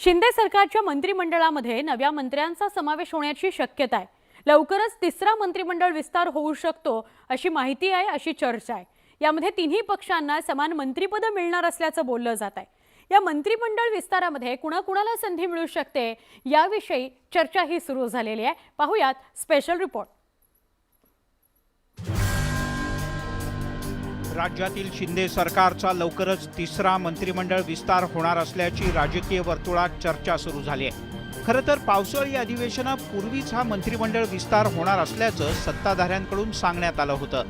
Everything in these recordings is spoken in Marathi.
शिंदे सरकारच्या मंत्रिमंडळामध्ये नव्या मंत्र्यांचा समावेश होण्याची शक्यता आहे। लवकरच तिसरा मंत्रिमंडळ विस्तार होऊ शकतो अशी माहिती आहे, अशी चर्चा आहे। यामध्ये तिन्ही पक्षांना समान मंत्रिपद मिळणार असल्याचं बोललं जात आहे। या मंत्रिमंडळ विस्तारामध्ये कुणाकुणाला संधी मिळू शकते याविषयी चर्चाही सुरू झालेली आहे। पाहूयात स्पेशल रिपोर्ट। राज्यातील शिंदे सरकारचा लवकरच तिसरा मंत्रिमंडळ विस्तार होणार असल्याची राजकीय वर्तुळात चर्चा सुरू झाली आहे। खरं तर पावसाळी अधिवेशनापूर्वीच हा मंत्रिमंडळ विस्तार होणार असल्याचं सत्ताधाऱ्यांकडून सांगण्यात आलं होतं,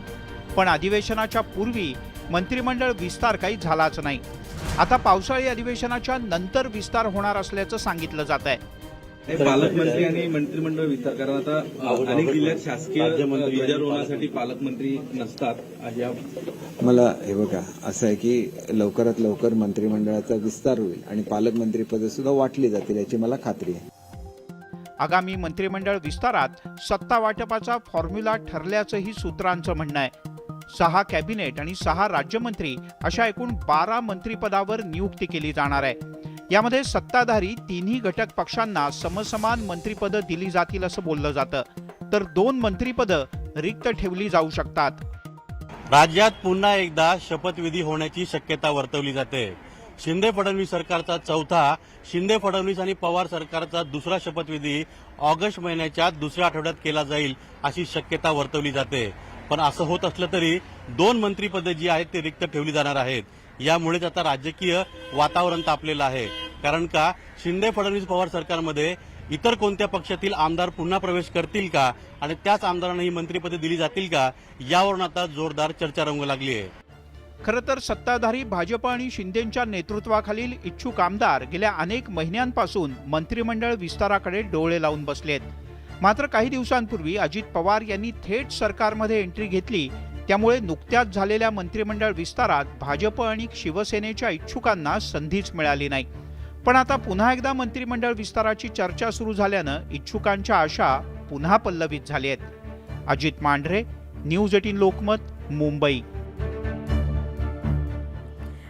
पण अधिवेशनाच्या पूर्वी मंत्रिमंडळ विस्तार काही झालाच नाही। आता पावसाळी अधिवेशनाच्या नंतर विस्तार होणार असल्याचं सांगितलं जात आहे। पालकमंत्री आणि मंत्रिमंडळ विस्तार, कारण आता अनेक जिल्ह्यात शासकीय ध्वजारोहणासाठी पालकमंत्री नसतात। मला हे बघा असं आहे की लवकरात लवकर मंत्रिमंडळाचा विस्तार होईल आणि पालकमंत्रीपदे सुद्धा वाटली जातील याची मला खात्री आहे। आगामी मंत्रिमंडळ विस्तारात सत्ता वाटपाचा फॉर्म्युला ठरल्याचंही सूत्रांचं म्हणणं आहे। 6 कॅबिनेट आणि 6 राज्यमंत्री अशा एकूण 12 मंत्रिपदावर नियुक्ती केली जाणार आहे। यामध्ये सत्ताधारी तिन्ही घटक पक्षांना समसमान मंत्रिपदं दिली जातील असं बोललं जातं, तर 2 मंत्रिपदं रिक्त ठेवली जाऊ शकतात। राज्यात पुन्हा एकदा शपथविधी होण्याची शक्यता वर्तवली जाते। शिंदे फडणवीस सरकारचा चौथा, शिंदे फडणवीस आणि पवार सरकारचा दुसरा शपथविधी ऑगस्ट महिन्याच्या दुसऱ्या आठवड्यात केला जाईल अशी शक्यता वर्तवली जाते। पण असं होत असलं तरी 2 मंत्रिपदे जी आहेत ते रिक्त ठेवली जाणार आहेत। यामुळेच आता राजकीय वातावरण तापलेलं आहे, कारण का शिंदे फडणवीस पवार सरकारमध्ये इतर कोणत्या पक्षातील आमदार पुन्हा प्रवेश करतील का आणि त्याच आमदारांना ही मंत्रिपदे दिली जातील का, यावरून आता जोरदार चर्चा रंगू लागली आहे। खरं तर सत्ताधारी भाजप आणि शिंदेंच्या नेतृत्वाखालील इच्छुक आमदार गेल्या अनेक महिन्यांपासून मंत्रिमंडळ विस्ताराकडे डोळे लावून बसलेत। मात्र काही दिवसांपूर्वी अजित पवार यांनी थेट सरकारमध्ये एंट्री घेतली, त्यामुळे नुकत्याच झालेल्या मंत्रिमंडळ विस्तारात भाजप आणि शिवसेनेच्या इच्छुकांना संधीच मिळाली नाही। पण आता पुन्हा एकदा मंत्रिमंडळ विस्ताराची चर्चा सुरू झाल्यानं इच्छुकांच्या आशा पुन्हा पल्लवित झाल्या आहेत। अजित मांढरे, न्यूज 18 लोकमत, मुंबई।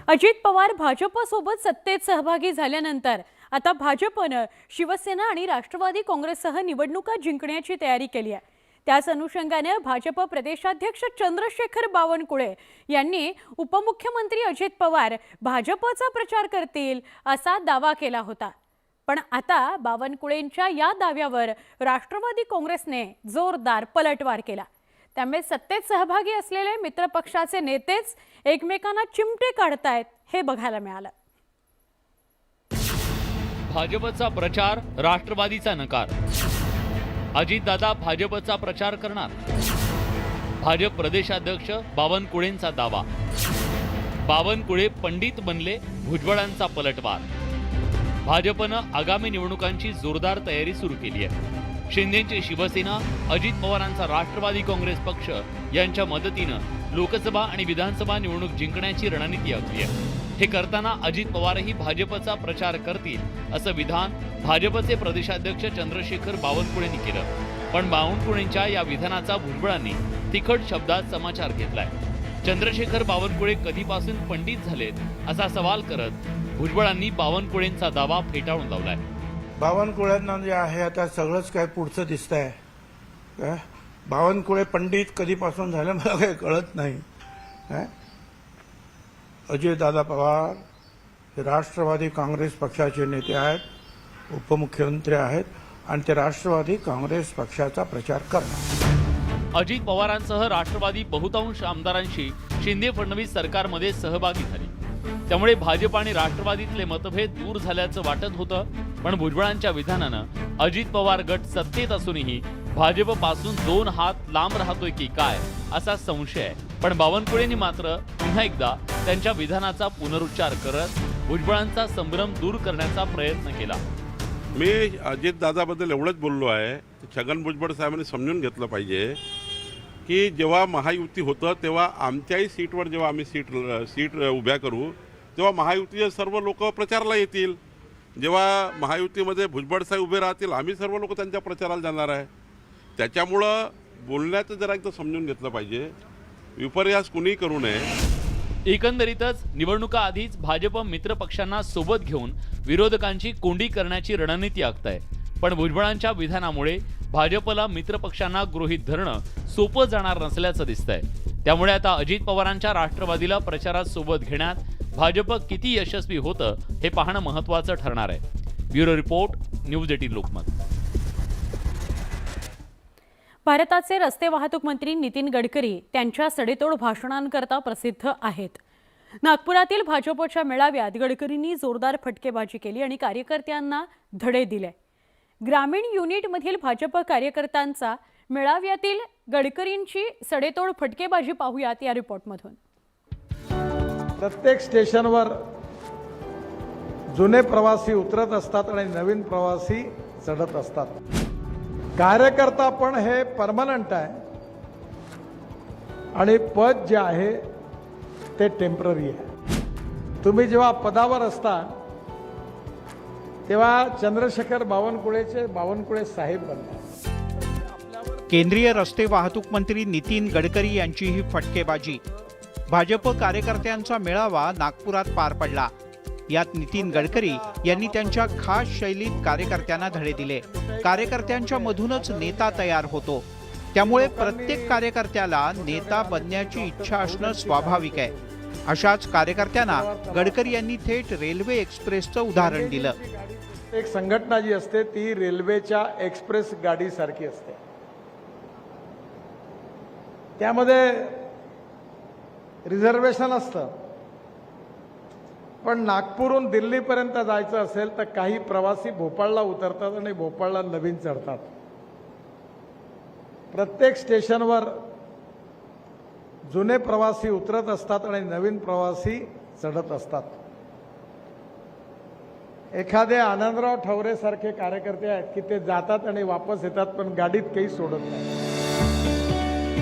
अजित पवार भाजपसोबत सत्तेत सहभागी झाल्यानंतर आता भाजपनं शिवसेना आणि राष्ट्रवादी काँग्रेससह निवडणुका जिंकण्याची तयारी केली आहे। त्याच अनुषंगाने भाजप प्रदेशाध्यक्ष चंद्रशेखर बावनकुळे यांनी उपमुख्यमंत्री अजित पवार भाजपचा प्रचार करतील असा दावा केला होता। पण आता बावनकुळेंच्या या दाव्यावर राष्ट्रवादी काँग्रेसने जोरदार पलटवार केला। त्यामुळे सत्तेत सहभागी असलेले मित्रपक्षाचे नेतेच एकमेकांना चिमटे काढतायत हे बघायला मिळालं। भाजपचा प्रचार, राष्ट्रवादीचा नकार। अजितदादा भाजपचा प्रचार करणार। भाजप प्रदेशाध्यक्ष बावनकुळेंचा दावा। बावनकुळे पंडित बनले, भुजबळांचा पलटवार। भाजपनं आगामी निवडणुकांची जोरदार तयारी सुरू केली आहे। शिंदेची शिवसेना, अजित पवारांचा राष्ट्रवादी काँग्रेस पक्ष यांच्या मदतीनं लोकसभा आणि विधानसभा निवडणूक जिंकण्याची रणनीती आखली आहे। हे करताना अजित पवारही भाजपचा प्रचार करतील असं विधान भाजपचे प्रदेशाध्यक्ष चंद्रशेखर बावनकुळेंनी केलं। पण बावनकुळेंच्या या विधानाचा भुजबळांनी तिखट शब्दात समाचार घेतलाय। चंद्रशेखर बावनकुळे कधीपासून पंडित झालेत असा सवाल करत भुजबळांनी बावनकुळेंचा दावा फेटाळून लावलाय। बावनकुळ्यांना जे आहे आता सगळंच काय पुढचं दिसतंय काय। बावनकुळे पंडित कधीपासून झाले मला काही कळत नाही काय। अजितदादा पवार हे राष्ट्रवादी काँग्रेस पक्षाचे नेते आहेत, उपमुख्यमंत्री आहेत आणि ते राष्ट्रवादी काँग्रेस पक्षाचा प्रचार करणार। अजित पवारांसह राष्ट्रवादी बहुतांश आमदारांशी शिंदे फडणवीस सरकारमध्ये सहभागी झाले, त्यामुळे भाजप आणि राष्ट्रवादीतले मतभेद दूर झाल्याचं वाटत होतं। पण भुजबळांच्या विधानानं अजित पवार गट सत्तेत असूनही भाजपपासून 2 हात लांब राहतोय की काय असा संशय आहे। पण बावनकुळेंनी मात्र पुन्हा एकदा त्यांच्या विधानाचा पुनरुच्चार करत भुजबळांचा संभ्रम दूर करण्याचा प्रयत्न केला। मी अजितदादाबद्दल एवढंच बोललो आहे, छगन भुजबळ साहेबांनी समजून घेतलं पाहिजे की जेव्हा महायुती होतं तेव्हा आमच्याही सीटवर जेव्हा आम्ही सीट उभ्या करू तेव्हा महायुतीचे सर्व लोक प्रचाराला येतील। जेव्हा महायुतीमध्ये भुजबळ साहेब उभे राहतील आम्ही सर्व लोक त्यांच्या प्रचाराला जाणार आहे। त्याच्यामुळं बोलण्याचं जरा एकदा समजून घेतलं पाहिजे, विपर्यास कुणी करू नये। एकंदरीतच निवडणुका आधीच भाजप मित्रपक्षांना सोबत घेऊन विरोधकांची कोंडी करण्याची रणनीती आखताय. पण भुजबळांच्या विधानामुळे भाजपला मित्रपक्षांना गृहीत धरणं सोपं जाणार नसल्याचं दिसतंय. त्यामुळे आता अजित पवारांच्या राष्ट्रवादीला प्रचारात सोबत घेण्यात भाजप किती यशस्वी होतं हे पाहणं महत्त्वाचं ठरणार आहे. Bureau report, news 18 Lokmat. भारताचे रस्ते वाहतूक मंत्री नितीन गडकरी त्यांच्या सडेतोड भाषणांकरता प्रसिद्ध आहेत. नागपुरातील भाजपच्या मेळाव्यात गडकरींनी जोरदार फटकेबाजी केली आणि कार्यकर्त्यांना धडे दिले. ग्रामीण युनिटमधील भाजप कार्यकर्त्यांचा मेळाव्यातील गडकरींची सडेतोड फटकेबाजी पाहूयात या रिपोर्टमधून. प्रत्येक स्टेशनवर जुने प्रवासी उतरत असतात आणि नवीन प्रवासी चढत असतात. कार्यकर्ता पण हे परमनंट आहे आणि पद जे आहे ते टेम्पररी आहे. तुम्ही जेव्हा पदावर असता तेव्हा चंद्रशेखर बावनकुळेचे बावनकुळे साहेब बनतात. केंद्रीय रस्ते वाहतूक मंत्री नितीन गडकरी यांची ही फटकेबाजी. भाजप कार्यकर्त्यांचा मेळावा नागपुरात पार पडला. यात नितीन गडकरी यांनी त्यांच्या खास शैलीत कार्यकर्त्यांना धडे दिले. कार्यकर्त्यांच्या मधूनच नेता तयार होतो, त्यामुळे प्रत्येक कार्यकर्त्याला नेता बनण्याची इच्छा असणं स्वाभाविक आहे. अशाच कार्यकर्त्यांना गडकरी यांनी थेट रेल्वे एक्सप्रेसचं उदाहरण दिलं. एक संघटना जी असते ती रेल्वेच्या एक्सप्रेस गाडीसारखी असते. त्यामध्ये रिझर्वेशन असतं, पण नागपूरहून दिल्लीपर्यंत जायचं असेल तर काही प्रवासी भोपाळला उतरतात आणि भोपाळला नवीन चढतात. प्रत्येक स्टेशनवर जुने प्रवासी उतरत असतात आणि नवीन प्रवासी चढत असतात. एखादे आनंदराव ठवरे सारखे कार्यकर्ते आहेत की ते जातात आणि वापस येतात, पण गाडीत काही सोडत नाही.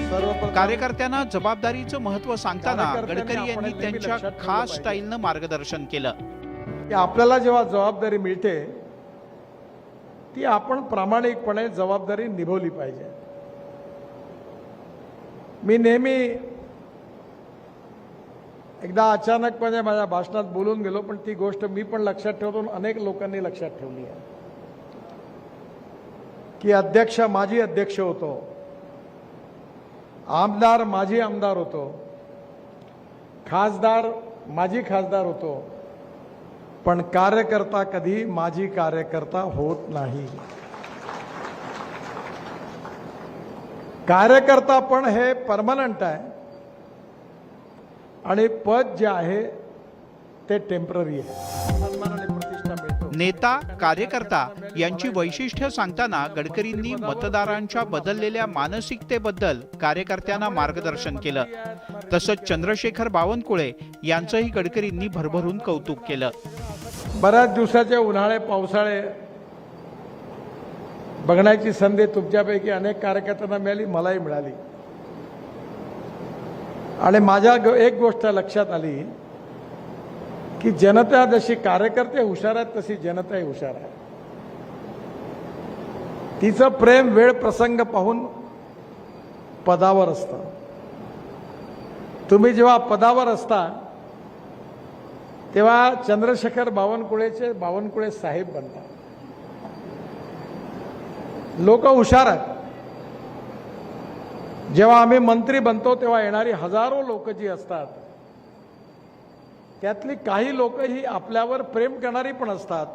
सर्वप्रथम कार्यकर्त्यांना जबाबदारीचं महत्त्व सांगताना गडकरी यांनी त्यांच्या खास स्टाईलनं मार्गदर्शन केलं. की आपल्याला जेव्हा जबाबदारी मिळते ती आपण प्रामाणिकपणे जबाबदारी निभवली पाहिजे. मी नेहमी एकदा अचानकपणे माझ्या भाषणात बोलून गेलो, पण ती गोष्ट मी पण लक्षात ठेवतो आणि अनेक लोकांनी लक्षात ठेवली आहे की अध्यक्ष माजी अध्यक्ष होतो, आमदार माजी आमदार होतो, खासदार माजी खासदार होतो, पण कार्यकर्ता कधी माजी कार्यकर्ता होत नाही. कार्यकर्ता पण हे परमनंट आहे आणि पद जे आहे ते टेम्पररी आहे. सन्मान आणि प्रतिष्ठा मिळतो. नेता कार्यकर्ता यांची वैशिष्ट्य सांगताना गडकरींनी मतदारांच्या बदललेल्या मानसिकतेबद्दल कार्यकर्त्यांना मार्गदर्शन केलं. तसंच चंद्रशेखर बावनकुळे यांचंही गडकरींनी भरभरून कौतुक केलं. बऱ्याच दिवसाचे उन्हाळे पावसाळे बघण्याची संधी तुमच्यापैकी अनेक कार्यकर्त्यांना मिळाली, मलाही मिळाली. आणि माझ्या एक गोष्ट लक्षात आली की जनता जशी कार्यकर्ते हुशार आहेत तशी जनताही हुशार आहे. तिचं प्रेम वेळ प्रसंग पाहून पदावर असतं. तुम्ही जेव्हा पदावर असता तेव्हा चंद्रशेखर बावनकुळेचे बावनकुळे साहेब बनतात. लोक हुशार आहेत. जेव्हा आम्ही मंत्री बनतो तेव्हा येणारी हजारो लोक जी असतात त्यातली काही लोक ही आपल्यावर प्रेम करणारी पण असतात,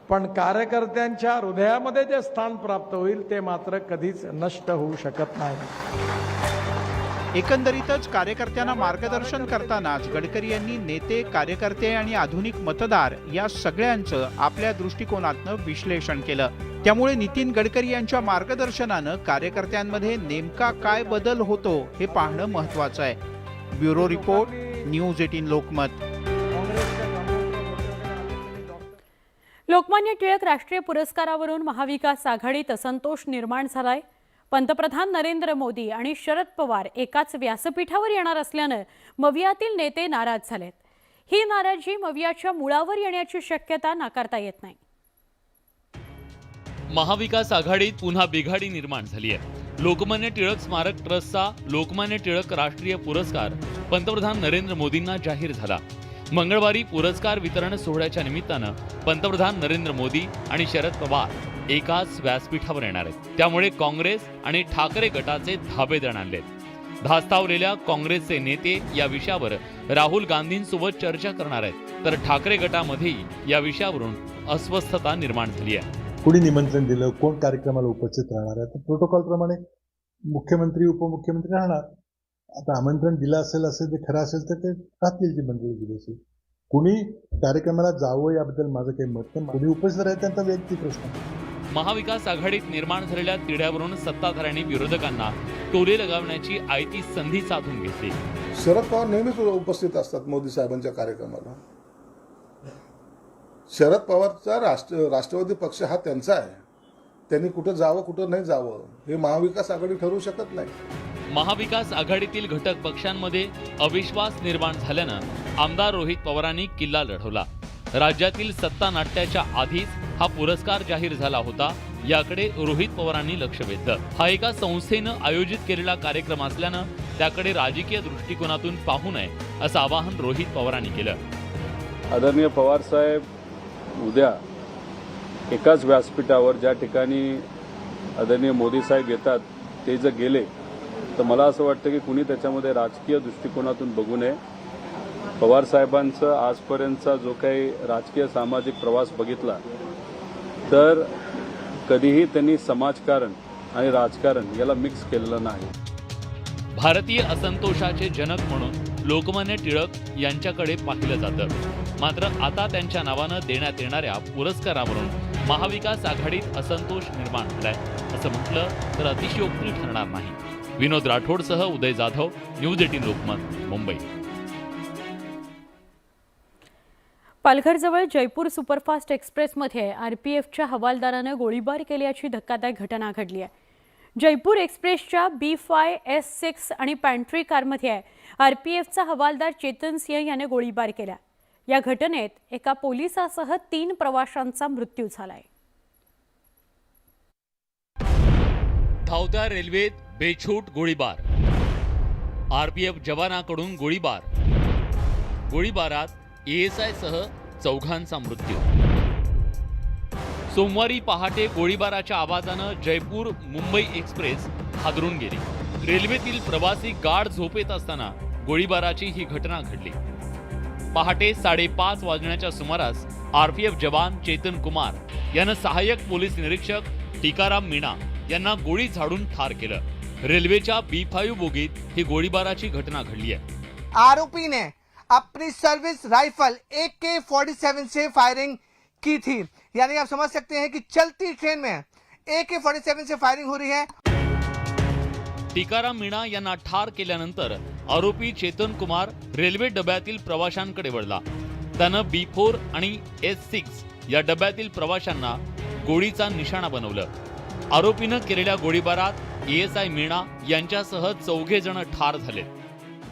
पण कार्यकर्त्यांच्या हृदयामध्ये जे स्थान प्राप्त होईल ते मात्र कधीच नष्ट होऊ शकत नाही. एकंदरीतच कार्यकर्त्यांना मार्गदर्शन करतानाच गडकरी यांनी नेते, कार्यकर्ते आणि आधुनिक मतदार या सगळ्यांचं आपल्या दृष्टिकोनातनं विश्लेषण केलं. त्यामुळे नितीन गडकरी यांच्या मार्गदर्शनानं कार्यकर्त्यांमध्ये नेमका काय बदल होतो हे पाहणं महत्त्वाचं आहे. Bureau report, news 18 Lokmat. Lokmanya Tilak राष्ट्रीय पुरस्कारावरून महाविकास आघाडीत असंतोष निर्माण झालाय. पंतप्रधान नरेंद्र मोदी आणि शरद पवार एकाच व्यासपीठावर येणार असल्यानं मवियातील नेते नाराज झालेत. ही नाराजी मवियाच्या मुळावर येण्याची शक्यता नाकारता येत नाही. महाविकास आघाडीत पुन्हा बिघाडी निर्माण झाली आहे. लोकमान्य टिळक स्मारक ट्रस्टचा लोकमान्य टिळक राष्ट्रीय पुरस्कार पंतप्रधान नरेंद्र मोदींना जाहीर झाला. मंगळवारी पुरस्कार वितरण सोहळ्याच्या निमित्तानं पंतप्रधान नरेंद्र मोदी आणि शरद पवार एकाच व्यासपीठावर येणार आहेत. त्यामुळे काँग्रेस आणि ठाकरे गटाचे धाबे दण आणलेत. धास्तावलेल्या काँग्रेसचे नेते या विषयावर राहुल गांधींसोबत चर्चा करणार आहेत, तर ठाकरे गटामध्येही या विषयावरून अस्वस्थता निर्माण झाली आहे. कोणी निमंत्रण दिलं, कोण कार्यक्रमाला उपस्थित राहणार आहे, तर प्रोटोकॉलप्रमाणे मुख्यमंत्री उपमुख्यमंत्री राहणार. आता आमंत्रण दिलं असेल ते खरं असेल तर ते राहतील, जी मंडळी दिली असेल. कुणी कार्यक्रमाला जावं याबद्दल माझं काही मत नाही. कुणी उपस्थित राहील त्यांचा वैयक्तिक प्रश्न. महाविकास आघाडीत निर्माण झालेल्या तिढ्यावरून सत्ताधाऱ्यांनी विरोधकांना टोले लगावण्याची आयती संधी साधून घेतली. शरद पवार नेहमीच उपस्थित असतात मोदी साहेबांच्या कार्यक्रमाला. शरद पवारचा राष्ट्रवादी पक्ष हा त्यांचा आहे. त्यांनी कुठं जावं कुठं नाही जावं हे महाविकास आघाडी ठरवू शकत नाही. महाविकास आघाडीतील घटक पक्षांमध्ये अविश्वास निर्माण झाल्यानं आमदार रोहित पवारांनी किल्ला लढवला. राज्यातील सत्ता नाट्याच्या आधीच हा पुरस्कार जाहीर झाला होता, याकडे रोहित पवारांनी लक्ष वेधलं. हा एका संस्थेनं आयोजित केलेला कार्यक्रम असल्यानं त्याकडे राजकीय दृष्टिकोनातून पाहू नये असं आवाहन रोहित पवारांनी केलं. आदरणीय पवार साहेब उद्या एकाच व्यासपीठावर ज्या ठिकाणी आदरणीय मोदी साहेब येतात ते जर गेले तर मला असं वाटतं की कुणी त्याच्यामध्ये राजकीय दृष्टिकोनातून बघू नये. पवार साहेबांचा आजपर्यंतचा जो काही राजकीय सामाजिक प्रवास बघितला तर कधीही त्यांनी समाजकारण आणि राजकारण याला मिक्स केलेलं नाही. भारतीय असंतोषाचे जनक म्हणून लोकमान्य टिळक यांच्याकडे पाहिलं जातं. मात्र आता त्यांच्या नावानं देण्यात येणाऱ्या पुरस्कारावरून महाविकास आघाडीत असंतोष निर्माण झालाय असं म्हटलं तर अतिशयोक्ती ठरणार नाही. विनोद राठोडसह उदय जाधव, न्यूज 18 लोकमत, मुंबई. पालघरजवळ जयपूर सुपरफास्ट एक्सप्रेसमध्ये आरपीएफच्या हवालदारानं गोळीबार केल्याची धक्कादायक घटना घडली आहे. जयपूर एक्सप्रेसच्या B5S6 आणि पॅन्ट्री कारमध्ये आरपीएफचा हवालदार चेतन सिंह याने गोळीबार केला. या घटनेत एका पोलिसासह 3 प्रवाशांचा मृत्यू झालाय. धावत्या रेल्वेत बेछूट गोळीबार, आरपीएफ जवानाकडून गोळीबार. गोळीबारात ASI सह 4घांचा मृत्यू. सोमवारी पहाटे गोळीबाराच्या आवाजानं जयपूर मुंबई एक्सप्रेस हादरून गेली. रेल्वेतील प्रवासी गाढ झोपेत असताना गोळीबाराची ही घटना घडली. पहाटे 5:30 वाजण्याच्या सुमारास आरपीएफ जवान चेतन कुमार यानं सहाय्यक पोलीस निरीक्षक टिकाराम मीणा यांना गोळी झाडून ठार केलं. रेल्वेच्या B5 बोगीत ही गोळीबाराची घटना घडली आहे. आरोपी ने अपनी सर्विस राइफल AK-47 से फायरिंग की थी. यानी आप समझ सकते हैं कि चलती ट्रेन में AK-47 से फायरिंग हो रही है. टिकाराम मीणा यांना ठार केल्यानंतर आरोपी चेतन कुमार रेल्वे डब्यातील प्रवाशांकडे वळला. त्यानं B4 आणि S6 या डब्यातील प्रवाशांना गोळीचा निशाणा बनवलं. आरोपीनं केलेल्या गोळीबारात ASI मीणा यांच्यासह 4 जण ठार झाले.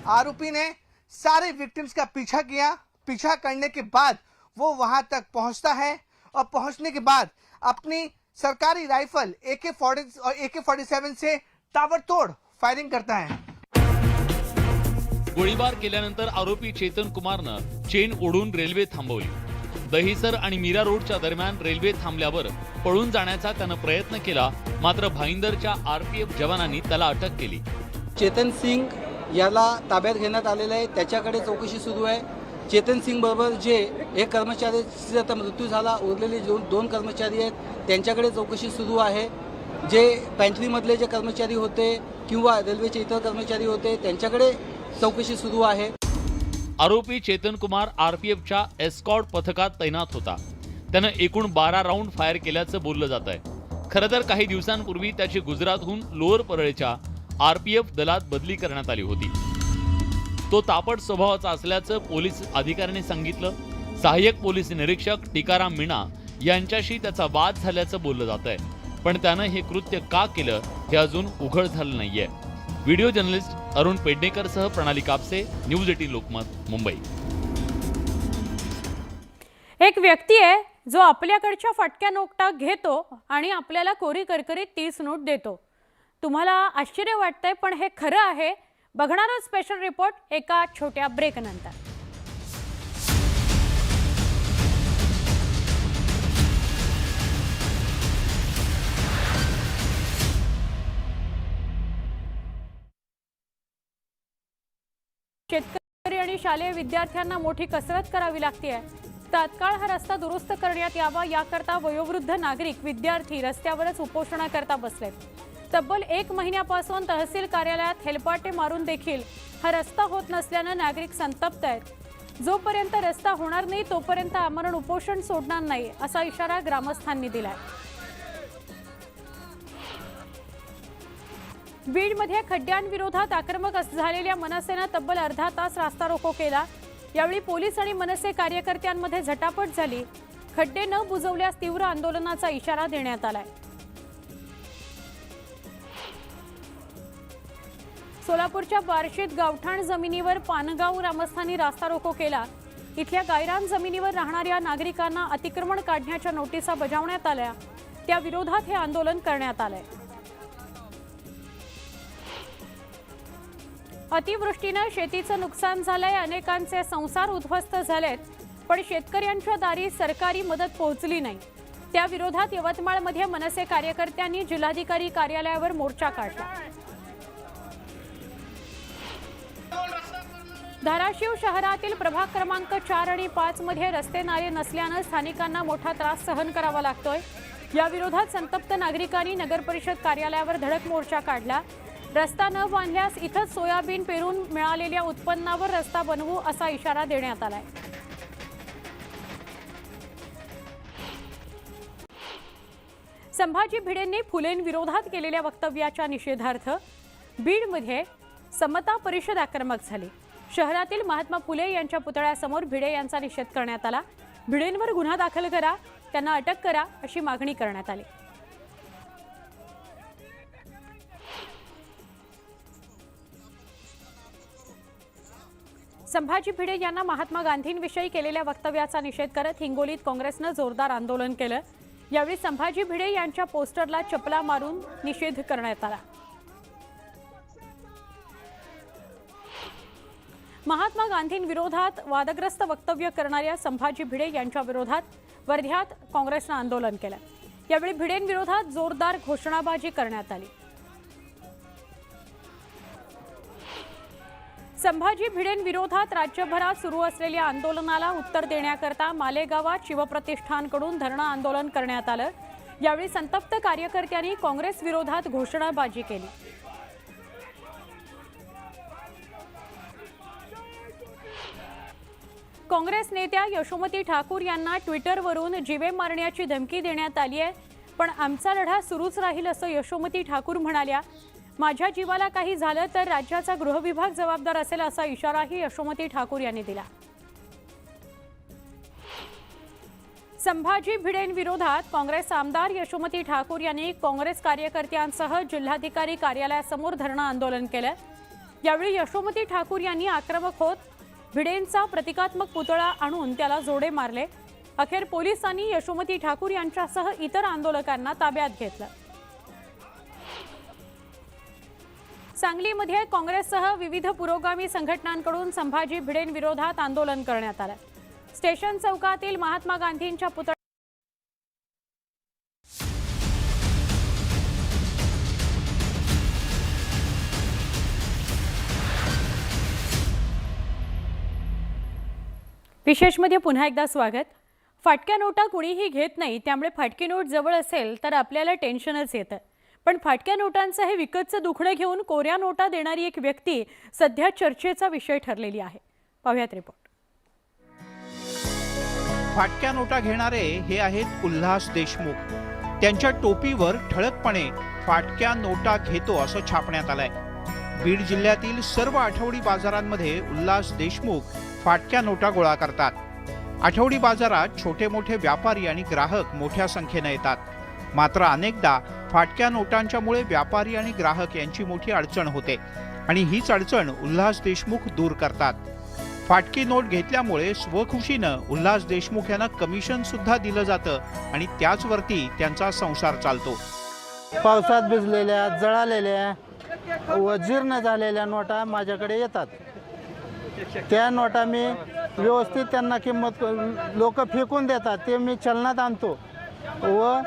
आरोपी ने सारे विक्टिम्स का पीछा किया. पीछा करने के बाद वो वहां तक पहुंचता है और पहुंचने के बाद अपनी सरकारी राइफल AK-40 और AK-47 से ताबड़तोड़ फायरिंग करता है. गोळीबार केल्यानंतर आरोपी चेतन कुमारनं चेन ओढून रेल्वे थांबवली. दहिसर आणि मीरा रोडच्या दरम्यान रेल्वे थांबल्यावर पळून जाण्याचा त्यानं प्रयत्न केला, मात्र भाईंदरच्या आरपीएफ जवानांनी त्याला अटक केली. चेतन सिंग याला ताब्यात घेण्यात आलेलं आहे. त्याच्याकडे चौकशी सुरू आहे. चेतन सिंग बरोबर जे एक कर्मचाऱ्याचा आता मृत्यू झाला, उरलेले 2 कर्मचारी आहेत त्यांच्याकडे चौकशी सुरू आहे. जे पॅन्ट्रीमधले जे कर्मचारी होते किंवा रेल्वेचे इतर कर्मचारी होते त्यांच्याकडे चौकशी सुरू आहे. आरोपी चेतन कुमार आरपीएफच्या एस्कॉर्ट पथकात तैनात होता. त्यानं एकूण 12 राऊंड फायर केल्याचं बोललं जात आहे. खरं तर काही दिवसांपूर्वी त्याची गुजरातहून लोअर परळच्या आरपीएफ दलात बदली करण्यात आली होती. तो तापट स्वभावाचा असल्याचं पोलीस अधिकाऱ्यांनी सांगितलं. सहाय्यक पोलीस निरीक्षक टिकाराम मीणा यांच्याशी त्याचा वाद झाल्याचं बोललं जात आहे, पण त्यानं हे कृत्य का केलं हे अजून उघड झालं नाहीये. व्हिडिओ जर्नलिस्ट अरुण पेडणेकरसह प्रणाली कापसे, न्यूज 18 लोकमत, मुंबई. एक व्यक्ती आहे जो आपल्याकडच्या फटक्या नोटा घेतो आणि आपल्याला कोरी करकरीत 30 नोट देतो. तुम्हाला आश्चर्य वाटतंय, पण हे खरं आहे. बघणारा स्पेशल रिपोर्ट एका छोट्या ब्रेकनंतर. शेतकरी आणि शालेय विद्यार्थ्यांना मोठी कसरत करावी लागते. तात्काळ हा रस्ता दुरुस्त करण्यात यावा याकरता वयोवृद्ध नागरिक विद्यार्थी रस्त्यावरच उपोषणाकरता बसलेत. तब्बल 1 महिन्यापासून तहसील कार्यालयात हेलपाटे मारून देखील हा रस्ता होत नसल्यानं नागरिक संतप्त आहेत. जोपर्यंत रस्ता होणार नाही तोपर्यंत आमरण उपोषण सोडणार नाही असा इशारा ग्रामस्थांनी दिलाय. बीडमध्ये खड्ड्यांविरोधात आक्रमक झालेल्या मनसेनं तब्बल अर्धा तास रास्ता रोको केला. यावेळी पोलीस आणि मनसे कार्यकर्त्यांमध्ये झटापट झाली. खड्डे न बुजवल्यास तीव्र आंदोलनाचा इशारा देण्यात आलाय. सोलापूरच्या बार्शीत गावठाण जमिनीवर पानगाव ग्रामस्थांनी रास्ता रोको केला. इथल्या गायरान जमिनीवर राहणाऱ्या नागरिकांना अतिक्रमण काढण्याच्या नोटिसा बजावण्यात आल्या. त्या विरोधात हे आंदोलन करण्यात आलंय. अतिवृष्टीनं शेतीचं नुकसान झालंय. अनेकांचे संसार उद्ध्वस्त झालेत. पण शेतकऱ्यांच्या दारी सरकारी मदत पोहोचली नाही. त्या विरोधात यवतमाळमध्ये मनसे कार्यकर्त्यांनी जिल्हाधिकारी कार्यालयावर मोर्चा काढला. धाराशिव शहरातील प्रभाग क्रमांक 4 आणि 5 मध्ये रस्ते नाले नसल्यानं स्थानिकांना मोठा त्रास सहन करावा लागतोय. या विरोधात संतप्त नागरिकांनी नगरपरिषद कार्यालयावर धडक मोर्चा काढला. रस्ता न बांधल्यास इथंच सोयाबीन पेरून मिळालेल्या उत्पन्नावर रस्ता बनवू असा इशारा देण्यात आलाय. संभाजी भिडेंनी फुलेंविरोधात केलेल्या वक्तव्याच्या निषेधार्थ बीडमध्ये समता परिषद आक्रमक झाली. शहरातील महात्मा फुले यांच्या पुतळ्यासमोर भिडे यांचा निषेध करण्यात आला. भिडेंवर गुन्हा दाखल करा, त्यांना अटक करा अशी मागणी करण्यात आली. संभाजी भिडे यांना महात्मा गांधींविषयी केलेल्या वक्तव्याचा निषेध करत हिंगोलीत काँग्रेसनं जोरदार आंदोलन केलं. यावेळी संभाजी भिडे यांच्या पोस्टरला चपला मारून निषेध करण्यात आला. महात्मा गांधींविरोधात वादग्रस्त वक्तव्य करणाऱ्या संभाजी भिडे यांच्या विरोधात वर्ध्यात काँग्रेसनं आंदोलन केलं. यावेळी भिडेंविरोधात जोरदार घोषणाबाजी करण्यात आली. संभाजी भिडेंविरोधात राज्यभरात सुरू असलेल्या आंदोलनाला उत्तर देण्याकरता मालेगावात शिवप्रतिष्ठानकडून धरणं आंदोलन करण्यात आलं. यावेळी संतप्त कार्यकर्त्यांनी काँग्रेस विरोधात घोषणाबाजी केली. काँग्रेस नेत्या यशोमती ठाकूर यांना ट्विटरवरून जीवे मारण्याची धमकी देण्यात आली आहे. पण आमचा लढा सुरूच राहील असं यशोमती ठाकूर म्हणाल्या. माझ्या जीवाला काही झालं तर राज्याचा गृहविभाग जबाबदार असेल असा इशाराही यशोमती ठाकूर यांनी दिला. संभाजी भिडेंविरोधात काँग्रेस आमदार यशोमती ठाकूर यांनी काँग्रेस कार्यकर्त्यांसह जिल्हाधिकारी कार्यालयासमोर धरणं आंदोलन केलं. यावेळी यशोमती ठाकूर यांनी आक्रमक होत भिडेंचा प्रतिकात्मक पुतळा आणून त्याला जोडे मारले. अखेर पोलिसांनी यशोमती ठाकूर यांच्यासह इतर आंदोलकांना ताब्यात घेतलं. सांगलीमध्ये काँग्रेससह विविध पुरोगामी संघटनांकडून संभाजी भिडेंविरोधात आंदोलन करण्यात आलं. स्टेशन चौकातील महात्मा गांधींच्या पुतळ्या विशेषमध्ये पुन्हा एकदा स्वागत. फाटक्या नोटा कुणीही घेत नाही, त्यामुळे फाटकी नोट जवळ असेल तर आपल्याला टेन्शनच येतं. पण फाटक्या नोटांचं हे विकतचं दुखणं घेऊन कोऱ्या नोटा देणारी एक व्यक्ती सध्या चर्चेचा विषय ठरलेली आहे. पाहूयात रिपोर्ट. फाटक्या नोटा घेणारे हे आहेत उल्हास देशमुख. त्यांच्या टोपीवर ठळकपणे फाटक्या नोटा घेतो असं छापण्यात आलंय. बीड जिल्ह्यातील सर्व आठवडी बाजारांमध्ये उल्हास देशमुख फाटक्या नोटा गोळा करतात. आठवडी बाजारात छोटे मोठे व्यापारी आणि ग्राहक मोठ्या संख्येने येतात. मात्र अनेकदा फाटक्या नोटांच्यामुळे व्यापारी आणि ग्राहक यांची मोठी अडचण होते आणि हीच अडचण उल्हास देशमुख दूर करतात. फाटकी नोट घेतल्यामुळे स्वखुशीनं उल्हास देशमुख यांना कमिशन सुद्धा दिलं जातं आणि त्याचवरती त्यांचा संसार चालतो. पावसात भिजलेल्या, जळालेल्या व जीर्ण झालेल्या नोटा माझ्याकडे येतात. त्या नोटा मी व्यवस्थित त्यांना किंमत लोक फेकून देतात, ते मी चलनात आणतो व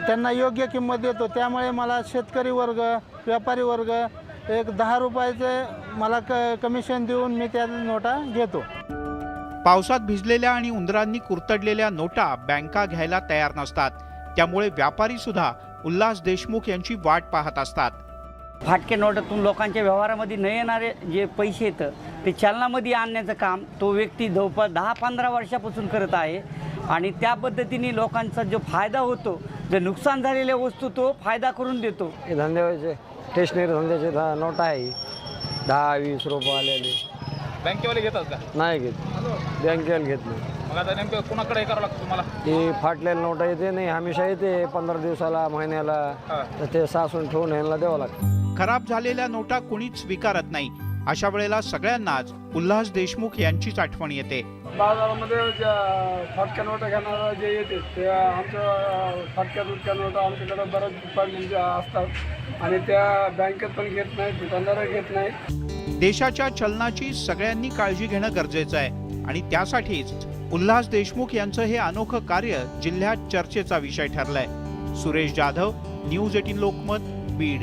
त्यांना योग्य किंमत देतो. त्यामुळे मला शेतकरी वर्ग, व्यापारी वर्ग एक 10 रुपयाचे मला कमिशन देऊन मी त्या नोटा घेतो. पावसात भिजलेल्या आणि उंदरांनी कुरतडलेल्या नोटा बँका घ्यायला तयार नसतात. त्यामुळे व्यापारी सुद्धा उल्हास देशमुख यांची वाट पाहत असतात. फाटक्या नोटातून लोकांच्या व्यवहारामध्ये न येणारे जे पैसे येतं ते चलनामध्ये आणण्याचं काम तो व्यक्ती जवळपास 10-15 वर्षापासून करत आहे. आणि त्या पद्धतीने लोकांचा जो फायदा होतो, जे नुकसान झालेल्या वस्तू तो फायदा करून देतो. हे धंद्याचे स्टेशनरी धंद्याचे नोट आहे 10-20 रुपये आलेले. बँकेवाले घेतात का? नाही घेत, बँकेला घेत नाही. मग आता नेमकं कोणाकडे हे करावं लागतं तुम्हाला? ती फाटलेली नोटा येते नाही, हमेशा येते 15 दिवसाला, महिन्याला, तर ते सासून ठेवून यांना द्यावं लागतं. खराब झालेल्या नोटा कोणीच स्वीकारत नाही. अशा वेळेला सगळ्यांनाच उल्हास देशमुख यांचीच आठवण येते. बाजारामध्ये फाटक्या नोटा घेणारा जे येते ते आमच्या फाटक्या तुटक्या नोटा आमच्याकडे बऱ्याच असतात आणि त्या बँकेत पण घेत नाही, दुकानदार घेत नाही. देशाच्या चलनाची सगळ्यांनी काळजी घेणं गरजेचं आहे आणि त्यासाठीच उल्हास देशमुख यांचं हे अनोखं कार्य जिल्ह्यात चर्चेचा विषय ठरलाय. सुरेश जाधव, न्यूज 18 लोकमत, बीड.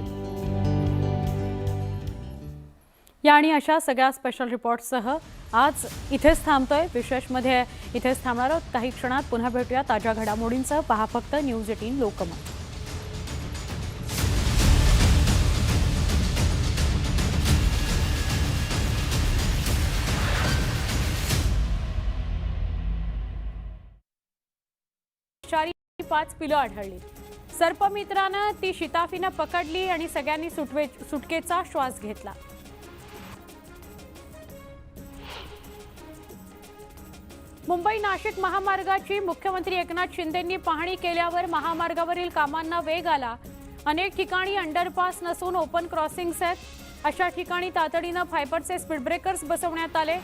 या आणि अशा सगळ्या स्पेशल रिपोर्टसह आज इथेच थांबतोय. विशेषमध्ये इथेच थांबणार आहोत. काही क्षणात पुन्हा भेटूया ताज्या घडामोडींसह. पहा फक्त न्यूज 18 लोकमत. चारी 5 पिलं आढळली. सर्पमित्रानं ती शिताफीनं पकडली आणि सगळ्यांनी सुटकेचा श्वास घेतला. मुंबई नाशिक महामार्गाची मुख्यमंत्री एकनाथ शिंदेंनी पाहणी केल्यावर महामार्गावरील कामांना वेग आला. अनेक ठिकाणी अंडरपास नसून ओपन क्रॉसिंग्स आहेत. अशा ठिकाणी तातडीनं फायबरचे स्पीड ब्रेकर्स बसवण्यात आले.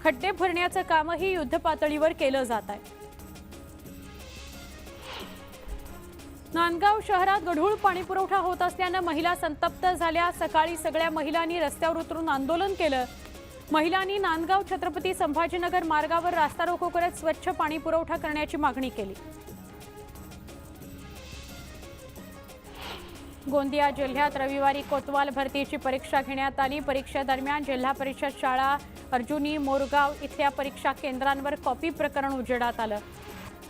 खड्डे भरण्याचं कामही युद्धपातळीवर केलं जात आहे. नांदगाव शहरात गढूळ पाणीपुरवठा होत असल्यानं महिला संतप्त झाल्या. सकाळी सगळ्या महिलांनी रस्त्यावर उतरून आंदोलन केलं. महिलांनी नांदगाव छत्रपती संभाजीनगर मार्गावर रास्ता रोको करत स्वच्छ पाणी पुरवठा करण्याची मागणी केली. गोंदिया जिल्ह्यात रविवारी कोतवाल भरतीची परीक्षा घेण्यात आली. परीक्षेदरम्यान जिल्हा परिषद शाळा अर्जुनी मोरगाव इथल्या परीक्षा केंद्रांवर कॉपी प्रकरण उजेडात आलं.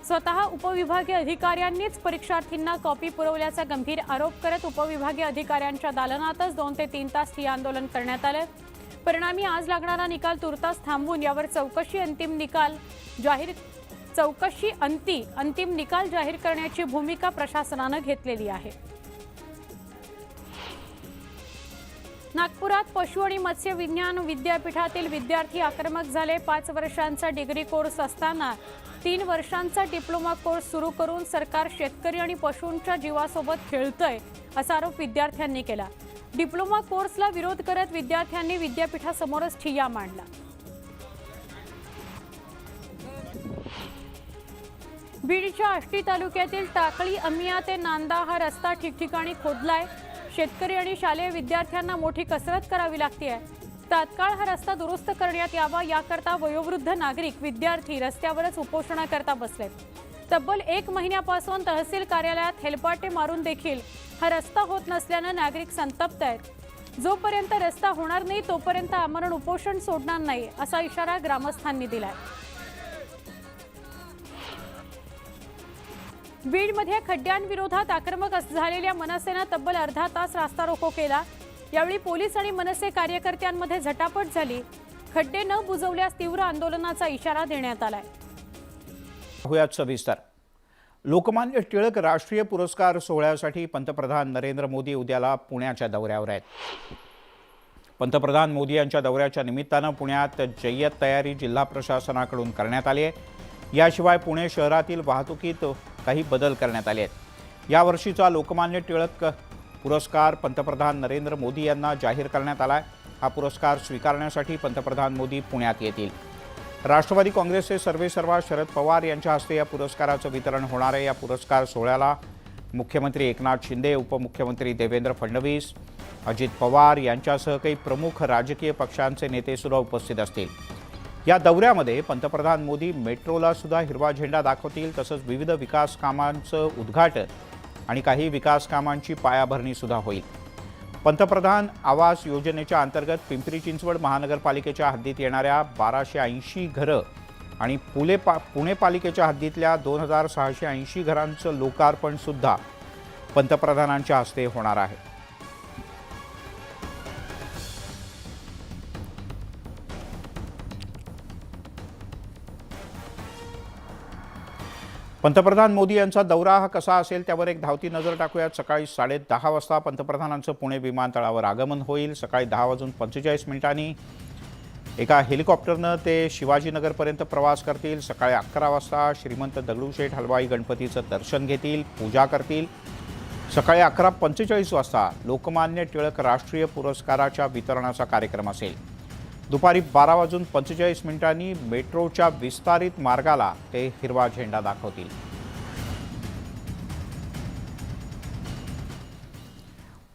स्वतः उपविभागीय अधिकाऱ्यांनीच परीक्षार्थींना कॉपी पुरवल्याचा गंभीर आरोप करत उपविभागीय अधिकाऱ्यांच्या दालनातच 2 ते 3 तास ठिय्या आंदोलन करण्यात आलं. परिणामी आज लागणारा निकाल तुर्तास थांबवून यावर अंतिम निकाल जाहीर करण्याची भूमिका प्रशासनानं घेतलेली आहे. नागपुरात पशु आणि मत्स्य विज्ञान विद्यापीठातील विद्यार्थी आक्रमक झाले. 5 वर्षांचा डिग्री कोर्स असताना 3 वर्षांचा डिप्लोमा कोर्स सुरू करून सरकार शेतकरी आणि पशूंच्या जीवासोबत खेळतंय असा आरोप विद्यार्थ्यांनी केला. डिप्लोमा कोर्सला विरोध करत विद्यार्थ्यांनी विद्यापीठासमोरच ठिय्या मांडला. बीडच्या आष्टी तालुक्यातील टाकळी अमिया ते नांदा हा रस्ता ठिकठिकाणी खोदलाय. शेतकरी आणि शालेय विद्यार्थ्यांना मोठी कसरत करावी लागते. तात्काळ हा रस्ता दुरुस्त करण्यात यावा याकरता वयोवृद्ध नागरिक विद्यार्थी रस्त्यावरच उपोषणाकरता बसलेत. तब्बल 1 महिन्यापासून तहसील कार्यालयात हेलपाटे मारून देखील हा रस्ता होत नसल्यानं नागरिक संतप्त आहेत. जोपर्यंत रस्ता होणार नाही तोपर्यंत आमरण उपोषण सोडणार नाही असा इशारा ग्रामस्थांनी दिलाय. बीडमध्ये खड्ड्यांविरोधात आक्रमक झालेल्या मनसेनं तब्बल अर्धा तास रास्ता रोको केला. यावेळी पोलीस आणि मनसे कार्यकर्त्यांमध्ये झटापट झाली. खड्डे न बुजवल्यास तीव्र आंदोलनाचा इशारा देण्यात आलाय. होयात सविस्तर. लोकमान्य टिळक राष्ट्रीय पुरस्कार सोहळ्यासाठी पंतप्रधान नरेंद्र मोदी उद्याला पुण्याच्या दौऱ्यावर आहेत. पंतप्रधान मोदी यांच्या दौऱ्याच्या निमित्तानं पुण्यात जय्यत तयारी जिल्हा प्रशासनाकडून करण्यात आली आहे. याशिवाय पुणे शहरातील वाहतुकीत काही बदल करण्यात आले आहेत. यावर्षीचा लोकमान्य टिळक पुरस्कार पंतप्रधान नरेंद्र मोदी यांना जाहीर करण्यात आला आहे. हा पुरस्कार स्वीकारण्यासाठी पंतप्रधान मोदी पुण्यात येतील. राष्ट्रवादी काँग्रेसचे सर्वेसर्वा शरद पवार यांच्या हस्ते या पुरस्काराचं वितरण होणार आहे. या पुरस्कार सोहळ्याला मुख्यमंत्री एकनाथ शिंदे, उपमुख्यमंत्री देवेंद्र फडणवीस, अजित पवार यांच्यासह काही प्रमुख राजकीय पक्षांचे नेतेसुद्धा उपस्थित असतील. या दौऱ्यामध्ये पंतप्रधान मोदी मेट्रोला सुद्धा हिरवा झेंडा दाखवतील. तसंच विविध विकास कामांचं उद्घाटन आणि काही विकास कामांची पायाभरणी सुद्धा होईल. पंतप्रधान आवास योजनेच्या अंतर्गत पिंपरी चिंचवड महानगरपालिकेच्या हद्दीत येणाऱ्या 1280 घरं आणि पुणे पालिकेच्या हद्दीतल्या 2680 घरांचं लोकार्पण सुद्धा पंतप्रधानांच्या हस्ते होणार आहे. पंतप्रधान मोदी यांचा दौरा हा कसा असेल त्यावर एक धावती नजर टाकूयात. सकाळी 10:30 वाजता पंतप्रधानांचं पुणे विमानतळावर आगमन होईल. सकाळी 10:45 एका हेलिकॉप्टरनं ते शिवाजीनगरपर्यंत प्रवास करतील. सकाळी 11 वाजता श्रीमंत दगडूशेठ हलवाई गणपतीचं दर्शन घेतील, पूजा करतील. सकाळी 11:45 वाजता लोकमान्य टिळक राष्ट्रीय पुरस्काराच्या वितरणाचा कार्यक्रम असेल. दुपारी 12:45 मेट्रोच्या विस्तारित मार्गाला ते हिरवा झेंडा दाखवतील.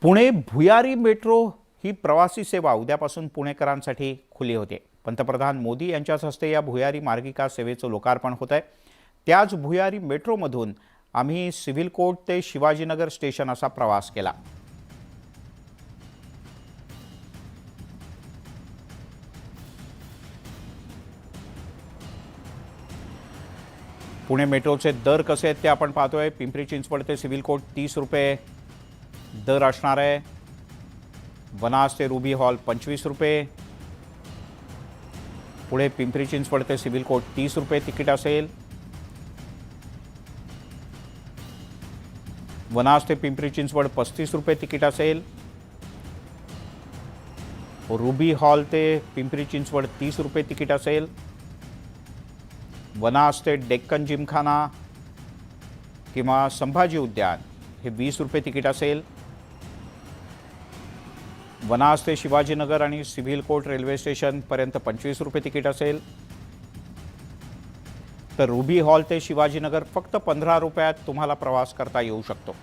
पुणे भुयारी मेट्रो ही प्रवासी सेवा उद्यापासून पुणेकरांसाठी खुली होते. पंतप्रधान मोदी यांच्याच हस्ते या भुयारी मार्गिका सेवेचं लोकार्पण होत आहे. त्याच भुयारी मेट्रोमधून आम्ही सिव्हिल कोर्ट ते शिवाजीनगर स्टेशन असा प्रवास केला. पुणे मेट्रोचे दर कसे आहेत ते आपण पाहतोय. पिंपरी चिंचवड ते सिव्हिल कोर्ट 30 रुपये दर असणार आहे. वनाज ते रुबी हॉल 25 रुपये. पुढे पिंपरी चिंचवड ते सिव्हिल कोर्ट 30 रुपये तिकीट असेल. वनाज ते पिंपरी चिंचवड 35 रुपये तिकीट असेल. रुबी हॉल ते पिंपरी चिंचवड 30 रुपये तिकीट असेल. वनाज ते डेक्कन जिमखाना किंवा संभाजी उद्यान हे 20 रुपये तिकीट असेल. वनाज ते शिवाजीनगर आणि सिव्हिल कोर्ट रेल्वे स्टेशनपर्यंत 25 रुपये तिकीट असेल. तर रुबी हॉल ते शिवाजीनगर फक्त 15 रुपयात तुम्हाला प्रवास करता येऊ शकतो.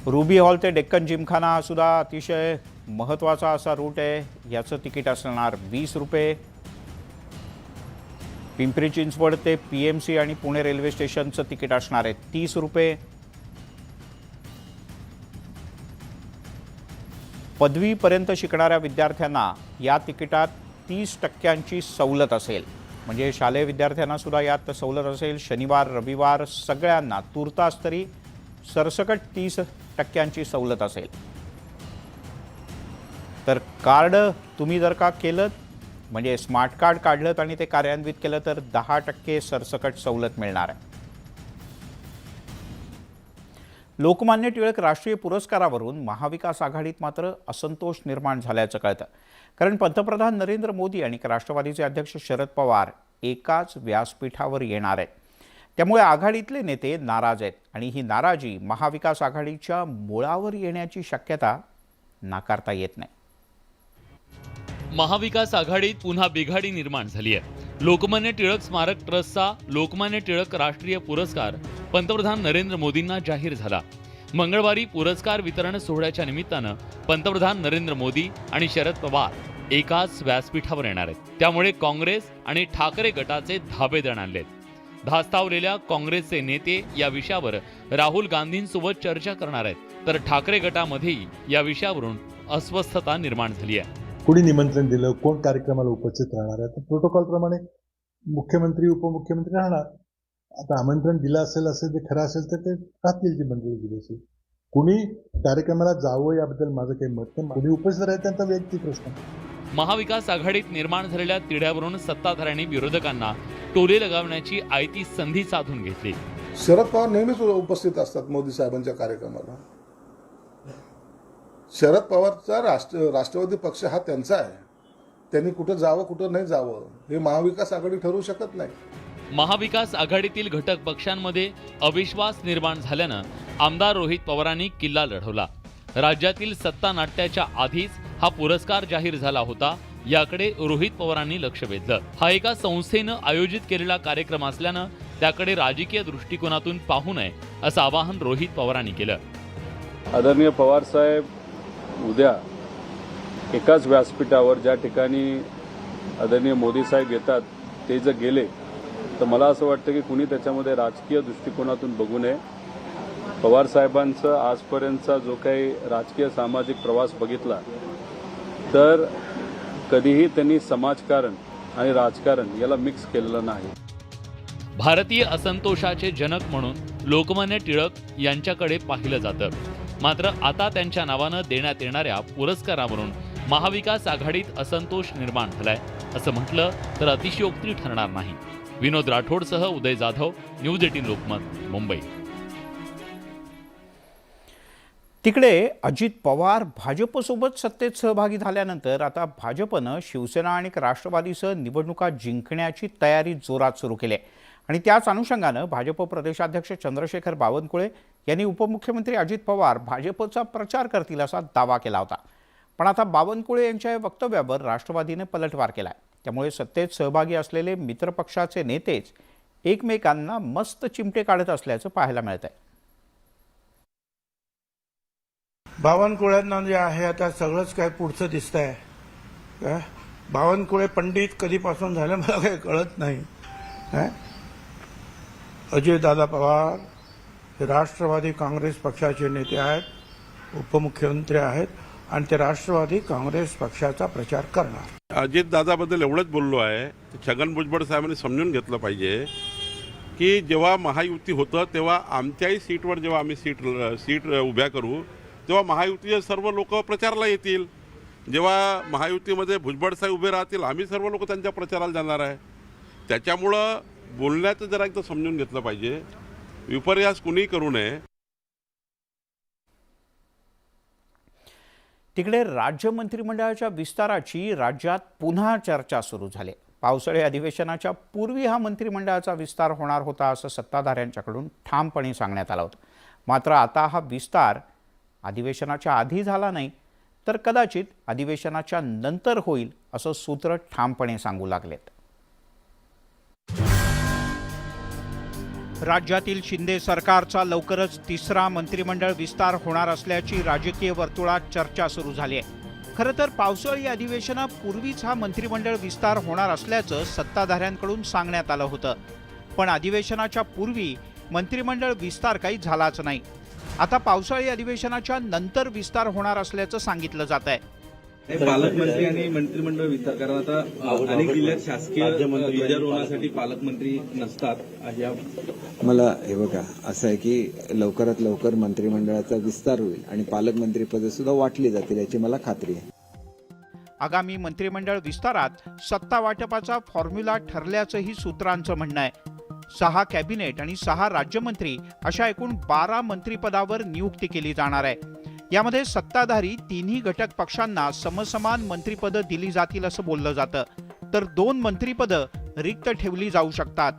रुबी हॉल ते डेक्कन जिमखाना हा सुद्धा अतिशय महत्त्वाचा असा रूट आहे. याचं तिकीट असणार 20 रुपये. पिंपरी चिंचवड ते PMC आणि पुणे रेल्वे स्टेशनचं तिकीट असणार आहे 30 रुपये. पदवीपर्यंत शिकणाऱ्या विद्यार्थ्यांना या तिकिटात 30% सवलत असेल. म्हणजे शालेय विद्यार्थ्यांना सुद्धा यात सवलत असेल. शनिवार रविवार सगळ्यांना तुर्तास तरी सरसकट 30% सवलत असेल. तर कार्ड तुम्ही जर का केलं म्हणजे स्मार्ट कार्ड काढलं आणि ते कार्यान्वित केलं तर 10% सरसकट सवलत मिळणार आहे. लोकमान्य टिळक राष्ट्रीय पुरस्कारावरून महाविकास आघाडीत मात्र असंतोष निर्माण झाल्याचं कळतं. कारण पंतप्रधान नरेंद्र मोदी आणि राष्ट्रवादीचे अध्यक्ष शरद पवार एकाच व्यासपीठावर येणार आहेत. त्यामुळे आघाडीतले नेते नाराज आहेत आणि ही नाराजी महाविकास आघाडीच्या मुळावर येण्याची शक्यता नाकारता येत नाही. महाविकास आघाडीत पुन्हा बिघाडी निर्माण झाली आहे. लोकमान्य टिळक स्मारक ट्रस्टचा लोकमान्य टिळक राष्ट्रीय पुरस्कार पंतप्रधान नरेंद्र मोदींना जाहीर झाला. मंगळवारी पुरस्कार वितरण सोहळ्याच्या निमित्तानं पंतप्रधान नरेंद्र मोदी आणि शरद पवार एकाच व्यासपीठावर येणार आहेत. त्यामुळे काँग्रेस आणि ठाकरे गटाचे धाबे दण आणलेत. धास्तावलेल्या काँग्रेसचे नेते या विषयावर राहुल गांधींसोबत चर्चा करणार आहेत. तर ठाकरे गटामध्येही या विषयावरून अस्वस्थता निर्माण झाली आहे. कोणी निमंत्रण दिलं, कोण कार्यक्रमाला उपस्थित राहणार आहे, तर प्रोटोकॉलप्रमाणे मुख्यमंत्री उपमुख्यमंत्री राहणार. आता आमंत्रण दिलं असेल ते खरं असेल तर ते राहतील जी मंडळी दिली असेल. कुणी कार्यक्रमाला जावं याबद्दल माझं काही मत नाही. कुणी उपस्थित राहील त्यांचा वैयक्तिक प्रश्न. महाविकास आघाडीत निर्माण झालेल्या तिढ्यावरून सत्ताधाऱ्यांनी विरोधकांना टोले लगावण्याची आयती संधी साधून घेतली. शरद पवार नेहमीच उपस्थित असतात मोदी साहेबांच्या कार्यक्रमाला. शरद पवारचा राष्ट्रवादी पक्ष हा त्यांचा आहे. त्यांनी कुठं जावं कुठं नाही जावं हे महाविकास आघाडी ठरवू शकत नाही. महाविकास आघाडीतील घटक पक्षांमध्ये अविश्वास निर्माण झाल्यानं आमदार रोहित पवारांनी किल्ला लढवला. राज्यातील सत्ता नाट्याच्या आधीच हा पुरस्कार जाहीर झाला होता. याकडे रोहित पवारांनी लक्ष वेधलं. हा एका संस्थेनं आयोजित केलेला कार्यक्रम असल्यानं त्याकडे राजकीय दृष्टिकोनातून पाहू नये असं आवाहन रोहित पवारांनी केलं. आदरणीय पवार साहेब उद्या एकाच व्यासपीठावर ज्या ठिकाणी आदरणीय मोदी साहेब येतात ते जर गेले तर मला असं वाटतं की कुणी त्याच्यामध्ये राजकीय दृष्टिकोनातून बघू नये. पवार साहेबांचा आजपर्यंतचा जो काही राजकीय सामाजिक प्रवास बघितला तर कधीही त्यांनी समाजकारण आणि राजकारण याला मिक्स केलेलं नाही. भारतीय असंतोषाचे जनक म्हणून लोकमान्य टिळक यांच्याकडे पाहिलं जातं. मात्र आता त्यांच्या नावानं देण्यात येणाऱ्या पुरस्कारावरून महाविकास आघाडीत असंतोष निर्माण झालाय असं म्हटलं तर अतिशयोक्ती ठरणार नाही. विनोद राठोडसह उदय जाधव, न्यूज 18 लोकमत, मुंबई. तिकडे अजित पवार भाजपसोबत सत्तेत सहभागी झाल्यानंतर आता भाजपनं शिवसेना आणि राष्ट्रवादीसह निवडणुका जिंकण्याची तयारी जोरात सुरू केली आहे. आणि त्याच अनुषंगानं भाजप प्रदेशाध्यक्ष चंद्रशेखर बावनकुळे यांनी उपमुख्यमंत्री अजित पवार भाजपचा प्रचार करतील असा दावा केला होता. पण आता बावनकुळे यांच्या या वक्तव्यावर राष्ट्रवादीने पलटवार केला आहे. त्यामुळे सत्तेत सहभागी असलेले मित्रपक्षाचे नेतेच एकमेकांना मस्त चिमटे काढत असल्याचं पाहायला मिळत आहे. बावनकुळ्यांना जे आहे आता सगळंच काय पुढचं दिसतंय. काय बावनकुळे पंडित कधीपासून झाले मला काही कळत नाही. अजितदादा पवार हे राष्ट्रवादी काँग्रेस पक्षाचे नेते आहेत, उपमुख्यमंत्री आहेत आणि ते राष्ट्रवादी काँग्रेस पक्षाचा प्रचार करणार. अजितदादाबद्दल एवढंच बोललो आहे की छगन भुजबळ साहेबांनी समजून घेतलं पाहिजे की जेव्हा महायुती होतं तेव्हा आमच्याही सीटवर जेव्हा आम्ही सीट उभ्या करू तेव्हा महायुतीचे सर्व लोक प्रचाराला येतील. जेव्हा महायुतीमध्ये भुजबळ साहेब उभे राहतील आम्ही सर्व लोक त्यांच्या प्रचाराला जाणार आहे. त्याच्यामुळं बोलण्याचं जरा एकदा समजून घेतलं पाहिजे. विपर्यास कुणीही करू नये. तिकडे राज्य मंत्रिमंडळाच्या विस्ताराची राज्यात पुन्हा चर्चा सुरू झाली. पावसाळी अधिवेशनाच्या पूर्वी हा मंत्रिमंडळाचा विस्तार होणार होता असं सत्ताधाऱ्यांच्याकडून ठामपणे सांगण्यात आलं होतं. मात्र आता हा विस्तार अधिवेशनाच्या आधी झाला नाही तर कदाचित अधिवेशनाच्या नंतर होईल असं सूत्र ठामपणे सांगू लागलेत. राज्यातील शिंदे सरकारचा लवकरच तिसरा मंत्रिमंडळ विस्तार होणार असल्याची राजकीय वर्तुळात चर्चा सुरू झाली आहे. खरं तर पावसाळी अधिवेशनापूर्वीच हा मंत्रिमंडळ विस्तार होणार असल्याचं सत्ताधाऱ्यांकडून सांगण्यात आलं होतं. पण अधिवेशनाच्या पूर्वी मंत्रिमंडळ विस्तार काही झालाच नाही. आता पावसाळी अधिवेशनाच्या नंतर विस्तार होणार असल्याचं सांगितलं जात आहे. पालकमंत्री आणि मंत्रिमंडळ विस्तार, कारण आता अनेक जिल्ह्यात शासकीय ध्वजारोहणासाठी पालकमंत्री नसतात. मला हे बघा असं आहे की लवकरात लवकर मंत्रिमंडळाचा विस्तार होईल आणि पालकमंत्रीपदे सुद्धा वाटली जातील याची मला खात्री आहे. आगामी मंत्रिमंडळ विस्तारात सत्ता वाटपाचा फॉर्म्युला ठरल्याचंही सूत्रांचं म्हणणं आहे. 6 कॅबिनेट आणि 6 राज्यमंत्री अशा एकूण 12 मंत्रिपदावर नियुक्ती केली जाणार आहे. यामध्ये सत्ताधारी तिन्ही घटक पक्षांना समसमान मंत्रिपदं दिली जातील असं बोललं जातं, तर 2 मंत्रिपदं रिक्त ठेवली जाऊ शकतात.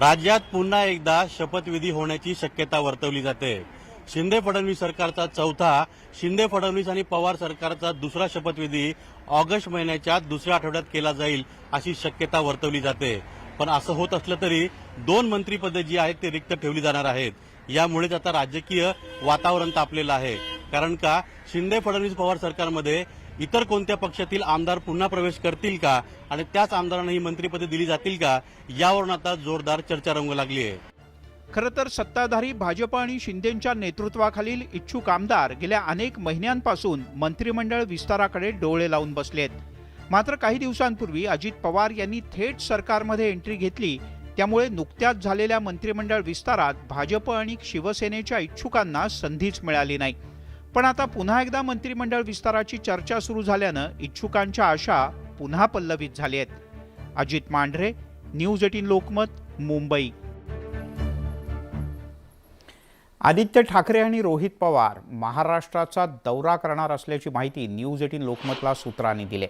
राज्यात पुन्हा एकदा शपथविधी होण्याची शक्यता वर्तवली जाते. शिंदे फडणवीस सरकारचा चौथा, शिंदे फडणवीस आणि पवार सरकारचा दुसरा शपथविधी ऑगस्ट महिन्याच्या दुसऱ्या आठवड्यात केला जाईल अशी शक्यता वर्तवली जाते. पण असं होत असलं तरी 2 मंत्रिपदे जी आहेत ते रिक्त ठेवली जाणार आहेत. यामुळेच आता राजकीय वातावरण तापलेलं आहे. कारण का शिंदे फडणवीस पवार सरकारमध्ये इतर कोणत्या पक्षातील आमदार पुन्हा प्रवेश करतील का आणि त्याच आमदारांना ही मंत्रिपदे दिली जातील का, यावरून आता जोरदार चर्चा रंगू लागली आहे. खरं तर सत्ताधारी भाजप आणि शिंदेंच्या नेतृत्वाखालील इच्छुक आमदार गेल्या अनेक महिन्यांपासून मंत्रिमंडळ विस्ताराकडे डोळे लावून बसलेत. मात्र काही दिवसांपूर्वी अजित पवार यांनी थेट सरकारमध्ये एंट्री घेतली. त्यामुळे नुकत्याच झालेल्या मंत्रिमंडळ विस्तारात भाजप आणि शिवसेनेच्या इच्छुकांना संधीच मिळाली नाही. पण आता पुन्हा एकदा मंत्रिमंडळ विस्ताराची चर्चा सुरू झाल्यानं इच्छुकांच्या आशा पुन्हा पल्लवित झाल्या आहेत. अजित मांढरे, न्यूज 18 लोकमत, मुंबई. आदित्य ठाकरे आणि रोहित पवार महाराष्ट्राचा दौरा करणार असल्याची माहिती न्यूज 18 लोकमतला सूत्रांनी दिली.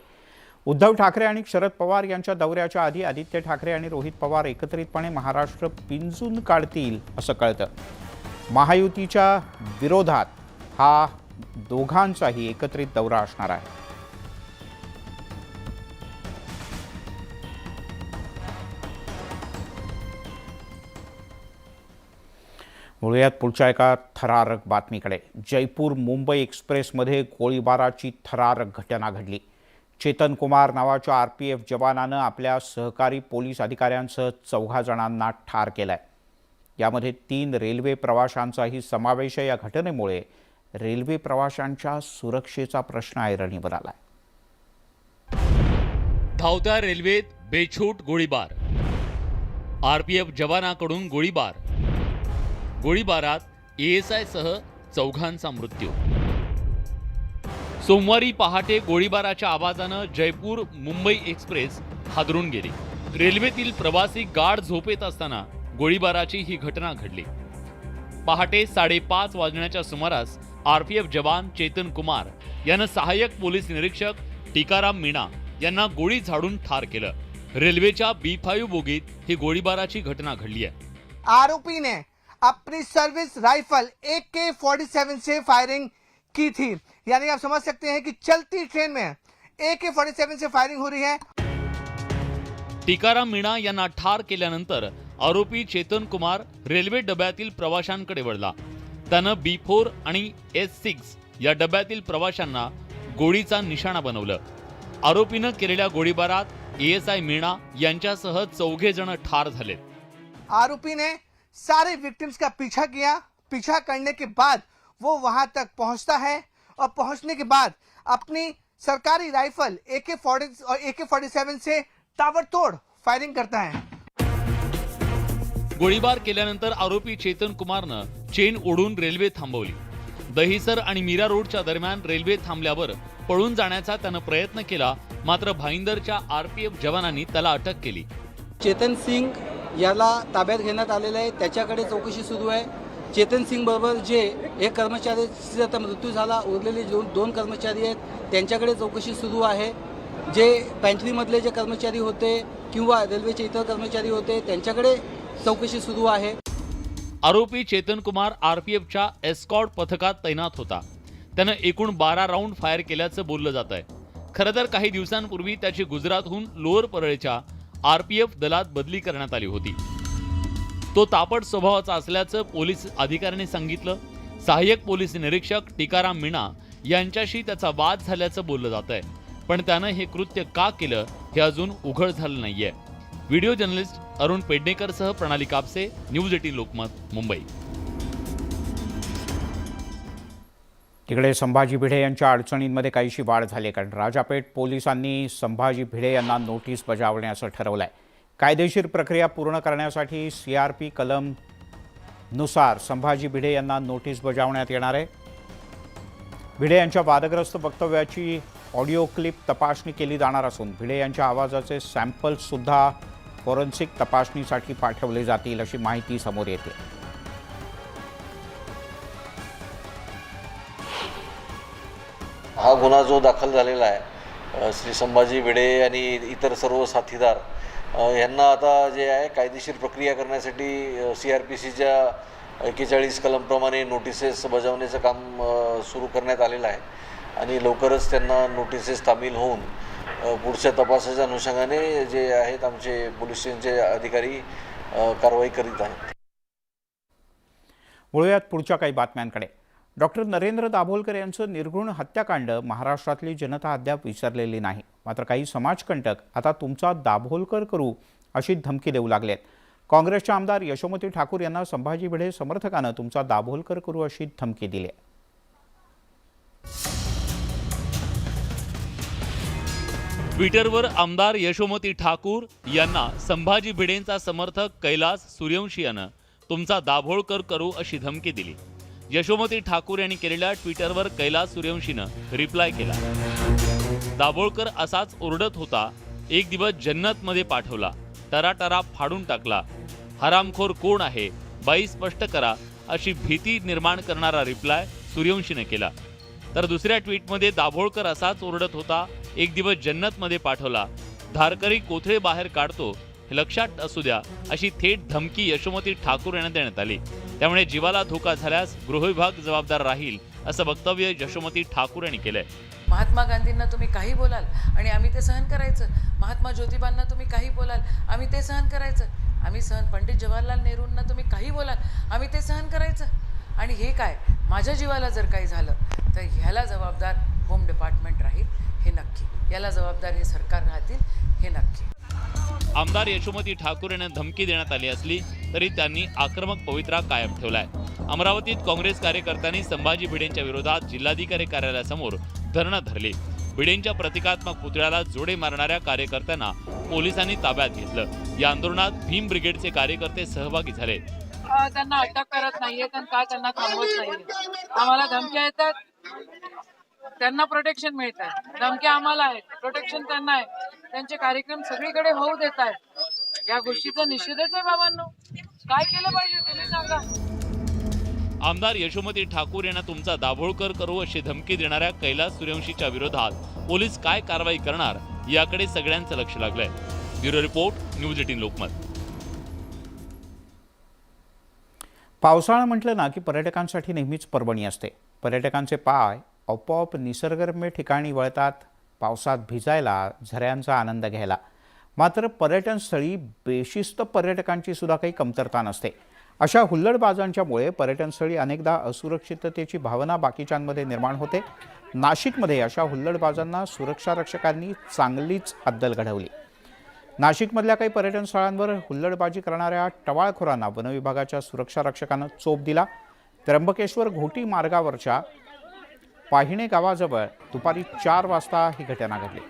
उद्धव ठाकरे आणि शरद पवार यांच्या दौऱ्याच्या आधी आदित्य ठाकरे आणि रोहित पवार एकत्रितपणे महाराष्ट्र पिंजून काढतील असं कळतं. महायुतीच्या विरोधात हा दोघांचाही एकत्रित दौरा असणार आहे. वळूयात पुढच्या एका थरारक बातमीकडे. जयपूर मुंबई एक्सप्रेसमध्ये गोळीबाराची थरारक घटना घडली. चेतन कुमार नावाच्या RPF जवानानं आपल्या सहकारी पोलीस अधिकाऱ्यांसह 4 जणांना ठार केलंय. यामध्ये 3 रेल्वे प्रवाशांचाही समावेश आहे. या घटनेमुळे रेल्वे प्रवाशांच्या सुरक्षेचा प्रश्न ऐरणीवर आलाय. धावत्या रेल्वेत बेछूट गोळीबार, आरपीएफ जवानाकडून गोळीबार, गोळीबारात ASI सह 4घांचा मृत्यू. सोमवारी पहाटे गोळीबाराच्या आवाजानं जयपूर मुंबई एक्सप्रेस हादरून गेली. रेल्वेतील प्रवासी गाढ झोपेत असताना गोळीबाराची ही घटना घडली. पहाटे 5:30 वाजण्याच्या सुमारास आरपीएफ जवान चेतन कुमार यानं सहाय्यक पोलीस निरीक्षक टीकाराम मीणा यांना गोळी झाडून ठार केलं. रेल्वेच्या B5 बोगीत ही गोळीबाराची घटना घडली आहे. आरोपी ने अपनी सर्विस राइफल AK-47 से फायरिंग की थी, यानी आप समझ सकते हैं कि चलती ट्रेन में AK-47 से फायरिंग हो रही है. टीकाराम मीणा यांना ठार केल्यानंतर आरोपी चेतन कुमार रेल्वे डब्यातील प्रवाशांकडे वळला. त्यानं B4 आणि S6 या डब्यातील प्रवाशांना गोळीचा निशाणा बनवलं. आरोपीनं केलेल्या गोळीबारात ASI मीणा यांच्यासह 4 जण ठार झाले. आरोपी ने सारे विक्टिम्स का पीछा किया. पीछा करने के बाद वो वहां तक पहुंचता है और पहुंचने के बाद अपनी सरकारी राइफल AK-47 से ताबड़तोड़ फायरिंग करता है. गोळीबार केल्यानंतर आरोपी चेतन कुमारनं चेन ओढून रेल्वे थांबवली. दहिसर आणि मीरा रोडच्या दरम्यान रेल्वे थांबल्यावर पळून जाण्याचा त्यानं प्रयत्न केला, मात्र भाईंदरच्या आरपीएफ जवानांनी त्याला अटक केली. चेतन सिंग याला ताब्यात घेण्यात आलेलं आहे. त्याच्याकडे चौकशी सुरू आहे. चेतन सिंग बरोबर जे एक कर्मचाऱ्याचा आता मृत्यू झाला, उरलेले 2 कर्मचारी आहेत त्यांच्याकडे चौकशी सुरू आहे. जे पॅन्ट्रीमधले जे कर्मचारी होते किंवा रेल्वेचे इतर कर्मचारी होते त्यांच्याकडे चौकशी सुरू आहे. आरोपी चेतन कुमार आरपीएफच्या एस्कॉर्ट पथकात तैनात होता. त्यानं एकूण 12 राऊंड फायर केल्याचं बोललं जात आहे. खरं तर काही दिवसांपूर्वी त्याची गुजरातहून लोअर परळच्या आरपीएफ दलात बदली करण्यात आली होती. तो तापट स्वभावाचा असल्याचं पोलीस अधिकाऱ्यांनी सांगितलं. सहाय्यक पोलीस निरीक्षक टीकाराम मीणा यांच्याशी त्याचा वाद झाल्याचं बोललं जात आहे. पण त्यानं हे कृत्य का केलं हे अजून उघड झालं नाहीये. व्हिडिओ जर्नलिस्ट अरुण पेडणेकरसह प्रणाली कापसे, न्यूज 18 लोकमत, मुंबई. तिकडे संभाजी भिडे यांच्या अडचणींमध्ये काहीशी वाढ झाली, कारण राजापेठ पोलिसांनी संभाजी भिडे यांना नोटीस बजावण्याचं ठरवलं आहे. कायदेशीर प्रक्रिया पूर्ण करण्यासाठी CRP कलम नुसार संभाजी भिडे यांना नोटीस बजावण्यात येणार आहे. भिडे यांच्या वादग्रस्त वक्तव्याची ऑडिओ क्लिप तपासणी केली जाणार असून भिडे यांच्या आवाजाचे सॅम्पल्ससुद्धा फॉरेन्सिक तपासणीसाठी पाठवले जातील अशी माहिती समोर येते. हा गुन्हा जो दाखल झालेला आहे, श्री संभाजी भिडे आणि इतर सर्व साथीदार यांना आता जे आहे कायदेशीर प्रक्रिया करण्यासाठी CRPCच्या 41 कलमप्रमाणे नोटिसेस बजावण्याचं काम सुरू करण्यात आलेलं आहे आणि लवकरच त्यांना नोटिसेस तामील होऊन पुढच्या तपासाच्या अनुषंगाने जे आहेत आमचे पोलीस स्टेशनचे अधिकारी कारवाई करीत आहेत. वळूयात पुढच्या काही बातम्यांकडे. डॉक्टर नरेंद्र दाभोलकर यांचं निर्घृण हत्याकांड महाराष्ट्रातली जनता अद्याप विसरलेली नाही. मात्र काही समाजकंटक आता तुमचा दाभोलकर करू अशी धमकी देऊ लागलेत. काँग्रेसच्या आमदार यशोमती ठाकूर यांना संभाजी भिडे समर्थकानं तुमचा दाभोलकर करू अशी धमकी दिली. ट्विटरवर आमदार यशोमती ठाकूर यांना संभाजी भिडेंचा समर्थक कैलास सूर्यवंशी यानं तुमचा दाभोळकर करू अशी धमकी दिली. यशोमती ठाकूर यांनी केलेल्या ट्विटरवर कैलास सूर्यवंशीनं रिप्लाय केला. दाभोळकर असाच ओरडत होता, एक दिवस जन्नतमध्ये पाठवला, टराटरा फाडून टाकला, हरामखोर कोण आहे बाई स्पष्ट करा अशी भीती निर्माण करणारा रिप्लाय सूर्यवंशीनं केला. तर दुसऱ्या ट्विटमध्ये दाभोळकर असाच ओरडत होता, एक दिवस जन्नतमध्ये पाठवला, धारकरी कोथळे बाहेर काढतो हे लक्षात असू द्या अशी थेट धमकी यशोमती ठाकूर यांना देण्यात आली. त्यामुळे जीवाला धोका झाल्यास गृहविभाग जबाबदार राहील असं वक्तव्य यशोमती ठाकूर यांनी केलंय. महात्मा गांधींना तुम्ही काही बोलाल आणि आम्ही ते सहन करायचं. महात्मा ज्योतिबांना तुम्ही काही बोलाल, आम्ही ते सहन करायचं. आम्ही पंडित जवाहरलाल नेहरूंना तुम्ही काही बोलाल, आम्ही ते सहन करायचं. आणि हे काय, माझ्या जीवाला जर काही झालं तर ह्याला जबाबदार होम डिपार्टमेंट राहील हे नक्की, याला जबाबदार हे सरकार राहतील हे नक्की. आमदार यशोमती ठाकूर यांना धमकी देण्यात आली असली तरी त्यांनी आक्रमक पवित्रा कायम ठेवलाय. अमरावतीत काँग्रेस कार्यकर्त्यांनी संभाजी भिडेंच्या विरोधात जिल्हाधिकारी कार्यालयासमोर धरणं धरले. भिडेंच्या प्रतिकात्मक पुतळ्याला जोडे मारणाऱ्या कार्यकर्त्यांना पोलिसांनी ताब्यात घेतलं. या आंदोलनात भीम ब्रिगेडचे कार्यकर्ते सहभागी झाले. त्यांना अटक करत नाहीये तर का त्यांना थांबवत नाहीये? आम्हाला धमक्या येतात, त्यांना प्रोटेक्शन मिळत आहे. धमक्या आम्हाला आहेत, प्रोटेक्शन त्यांना आहे. त्यांचे कार्यक्रम सगळीकडे होऊ देत आहेत. या गोष्टीचा निषेधच आहे बाबांनो. काय केलं पाहिजे तुम्ही सांगा. आमदार यशोमती ठाकूर यांना तुमचा दाभोळकर करू अशी धमकी देणाऱ्या कैलास सूर्यवंशीच्या विरोधात पोलीस काय कारवाई करणार याकडे सगळ्यांचं लक्ष लागलंय. Bureau report, news 18 Lokmat. पावसाळा म्हटलं ना की पर्यटकांसाठी नेहमीच पर्वणी असते. पर्यटकांचे पाय आपोआप निसर्गरम्य ठिकाणी वळतात, पावसात भिजायला, झऱ्यांचा आनंद घ्यायला. मात्र पर्यटनस्थळी बेशिस्त पर्यटकांची सुद्धा काही कमतरता नसते. अशा हुल्लडबाजांच्यामुळे पर्यटनस्थळी अनेकदा असुरक्षिततेची भावना बाकीच्यांमध्ये निर्माण होते. नाशिकमध्ये अशा हुल्लडबाजांना सुरक्षा रक्षकांनी चांगलीच अद्दल घडवली. नाशिकमधल्या काही पर्यटन स्थळांवर हुल्लडबाजी करणाऱ्या टवाळखोरांना वनविभागाच्या सुरक्षा रक्षकानं चोप दिला. त्र्यंबकेश्वर घोटी मार्गावरच्या पाहिणे गावाजवळ दुपारी 4 वाजता ही घटना घडली.